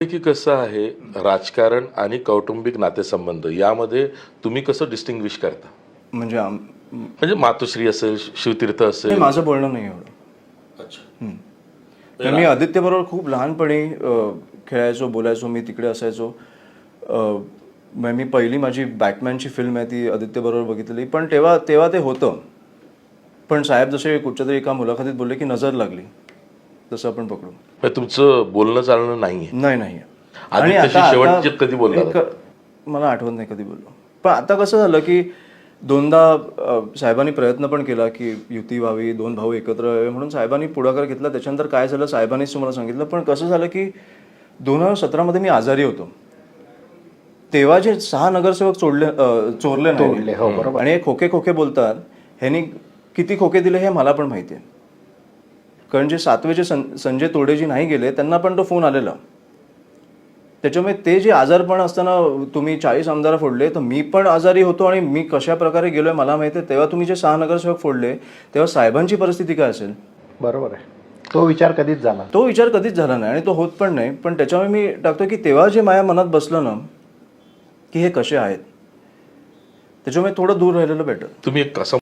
की कसं आहे राजकारण आणि कौटुंबिक नातेसंबंध यामध्ये तुम्ही कसं डिस्टिंग्विश करता? म्हणजे म्हणजे मातोश्री असेल, शिवतीर्थ असेल. माझं बोलणं नाही एवढं. अच्छा. मी आदित्यबरोबर खूप लहानपणी खेळायचो, बोलायचो, मी तिकडे असायचो. मग मी पहिली माझी बॅटमॅनची फिल्म आहे ती आदित्यबरोबर बघितलेली, पण तेव्हा तेव्हा ते होतं. पण साहेब जसे कुठच्या तरी एका मुलाखतीत बोलले की नजर लागली, तसं आपण पकडू. म्हणजे तुमचं बोलणं चालणं नाहीये. नाही. आदित्यशी शेवटचे कधी बोलला? मला आठवत नाही कधी बोललो. पण आता कसं झालं की दोनदा साहेबांनी प्रयत्न पण केला की युती व्हावी, दोन भाऊ एकत्र यावे म्हणून साहेबांनी पुढाकार घेतला. त्याच्यानंतर काय झालं साहेबांनीच तुम्हाला सांगितलं. पण कसं झालं की 2017 मी आजारी होतो. तेव्हा जे 6 नगरसेवक चोरले नाही आणि हे खोके बोलतात, ह्यांनी किती खोके दिले हे मला पण माहिती आहे. कारण जे 7वेचे संजय तोडेजी नाही गेले त्यांना पण तो फोन आलेला. त्याच्यामुळे ते जे आजारपण असताना तुम्ही 40 आमदार फोडले, तर मी पण आजारी होतो आणि मी कशा प्रकारे गेलोय मला माहिती आहे. तेव्हा तुम्ही जे 6 नगरसेवक फोडले तेव्हा साहेबांची परिस्थिती काय असेल? बरोबर आहे. तो विचार कधीच झाला नाही आणि तो होत पण नाही. पण त्याच्यामुळे मी टाकतो की तेव्हा जे माझ्या मनात बसलं ना की हे कसे आहेत, त्याच्यामुळे थोडं दूर राहिलेलं बेटर. तुम्ही एक कसं